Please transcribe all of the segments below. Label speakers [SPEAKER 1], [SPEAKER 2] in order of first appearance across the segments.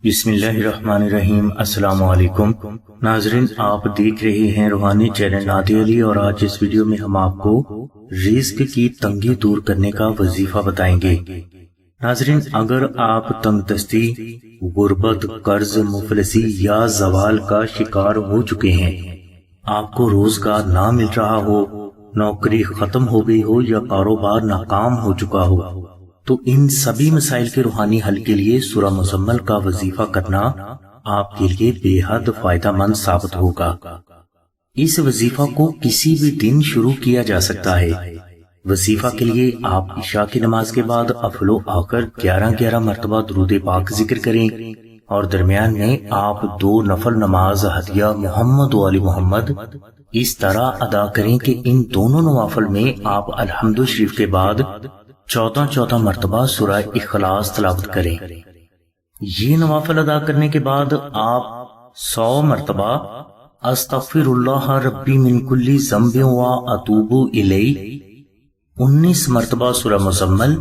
[SPEAKER 1] بسم اللہ الرحمن الرحیم۔ السلام علیکم ناظرین، آپ دیکھ رہے ہیں روحانی چینل نادی علی، اور آج اس ویڈیو میں ہم آپ کو رزق کی تنگی دور کرنے کا وظیفہ بتائیں گے۔ ناظرین، اگر آپ تنگ دستی، غربت، قرض، مفلسی یا زوال کا شکار ہو چکے ہیں، آپ کو روزگار نہ مل رہا ہو، نوکری ختم ہو گئی ہو یا کاروبار ناکام ہو چکا ہو، تو ان سبھی مسائل کے روحانی حل کے لیے سورہ مزمل کا وظیفہ کرنا آپ کے لیے بے حد فائدہ مند ثابت ہوگا۔ اس وظیفہ کو کسی بھی دن شروع کیا جا سکتا ہے۔ وظیفہ کے لیے آپ عشاء کی نماز کے بعد اول و آخر 11 مرتبہ درود پاک ذکر کریں، اور درمیان میں آپ 2 نفل نماز ہدیہ محمد و علی محمد اس طرح ادا کریں کہ ان دونوں نوافل میں آپ الحمد شریف کے بعد 14 مرتبہ سورہ اخلاص تلاوت کریں۔ یہ نوافل ادا کرنے کے بعد آپ 100 مرتبہ استغفراللہ ربی من کلی زمبن و اتوبو الیہ، 19 مرتبہ سورہ مزمل،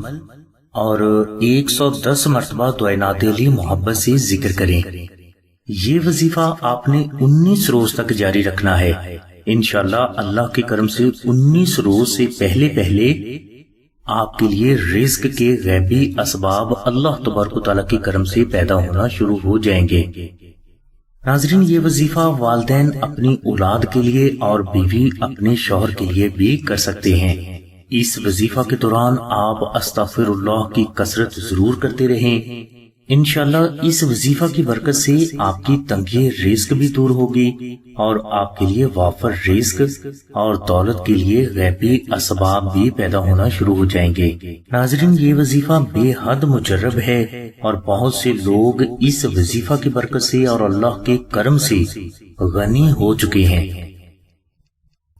[SPEAKER 1] اور 110 مرتبہ دعائے نادی علی محبت سے ذکر کریں۔ یہ وظیفہ آپ نے 19 روز تک جاری رکھنا ہے۔ انشاءاللہ اللہ کے کرم سے 19 روز سے پہلے آپ کے لیے رزق کے غیبی اسباب اللہ تبارک و تعالیٰ کے کرم سے پیدا ہونا شروع ہو جائیں گے۔ ناظرین، یہ وظیفہ والدین اپنی اولاد کے لیے اور بیوی اپنے شوہر کے لیے بھی کر سکتے ہیں۔ اس وظیفہ کے دوران آپ استغفراللہ کی کثرت ضرور کرتے رہیں۔ انشاءاللہ اس وظیفہ کی برکت سے آپ کی تنگی رزق بھی دور ہوگی، اور آپ کے لیے وافر رزق اور دولت کے لیے غیبی اسباب بھی پیدا ہونا شروع ہو جائیں گے۔ ناظرین، یہ وظیفہ بے حد مجرب ہے، اور بہت سے لوگ اس وظیفہ کی برکت سے اور اللہ کے کرم سے غنی ہو چکے ہیں۔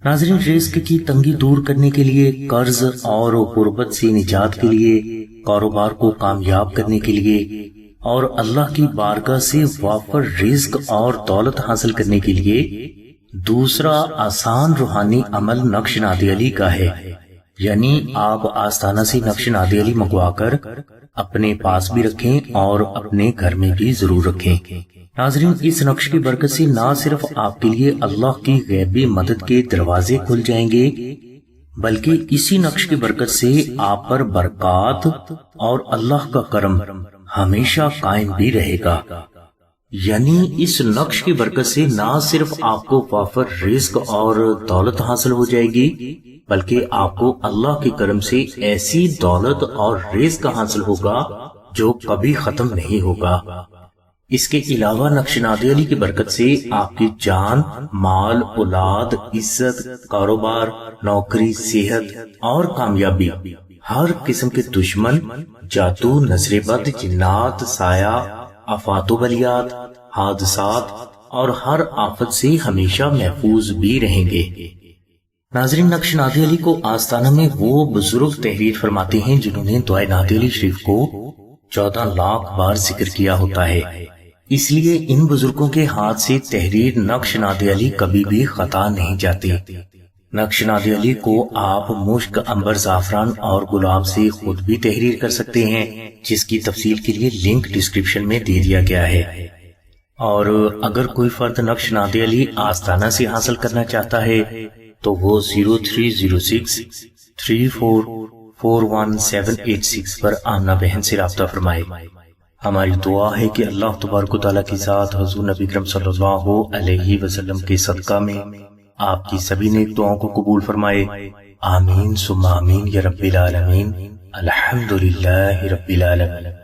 [SPEAKER 1] ناظرین، رزق کی تنگی دور کرنے کے لیے، قرض اور غربت سے نجات کے لیے، کاروبار کو کامیاب کرنے کے لیے، اور اللہ کی بارگاہ سے وافر رزق اور دولت حاصل کرنے کے لیے دوسرا آسان روحانی عمل نقش نادی علی کا ہے۔ یعنی آپ آستانہ سے نقش نادی علی منگوا کر اپنے پاس بھی رکھیں اور اپنے گھر میں بھی ضرور رکھیں۔ ناظرین، اس نقش کی برکت سے نہ صرف آپ کے لیے اللہ کی غیبی مدد کے دروازے کھل جائیں گے، بلکہ اسی نقش کی برکت سے آپ پر برکات اور اللہ کا کرم ہمیشہ قائم بھی رہے گا۔ یعنی اس نقش کی برکت سے نہ صرف آپ کو وافر رزق اور دولت حاصل ہو جائے گی، بلکہ آپ کو اللہ کے کرم سے ایسی دولت اور رزق حاصل ہوگا جو کبھی ختم نہیں ہوگا۔ اس کے علاوہ نقش نادی علی کی برکت سے آپ کی جان، مال، اولاد، عزت، کاروبار، نوکری، صحت اور کامیابی، ہر قسم کے دشمن، جادو، نظر بد، جنات، سایہ، آفات و بلیات، حادثات اور ہر آفت سے ہمیشہ محفوظ بھی رہیں گے۔ ناظرین، نقش نادی علی کو آستانہ میں وہ بزرگ تحریر فرماتے ہیں جنہوں نے دعائے نادی علی شریف کو 14 لاکھ بار ذکر کیا ہوتا ہے۔ اس لیے ان بزرگوں کے ہاتھ سے تحریر نقش نادی علی کبھی بھی خطا نہیں جاتی۔ نقش نادی علی کو آپ مشک، عنبر، زعفران اور گلاب سے خود بھی تحریر کر سکتے ہیں، جس کی تفصیل کے لیے لنک ڈسکرپشن میں دے دیا گیا ہے۔ اور اگر کوئی فرد نقش نادی علی آستانہ سے حاصل کرنا چاہتا ہے تو وہ 0306 3441 پر آمنہ بہن سے رابطہ فرمائے۔ ہماری دعا ہے کہ اللہ تبارک و تعالیٰ کی ذات حضور نبی کرم صلی اللہ علیہ وسلم کے صدقہ میں آپ کی سبھی نیک دعاؤں کو قبول فرمائے۔ آمین ثم آمین یا رب العالمین۔ الحمدللہ رب العالمین۔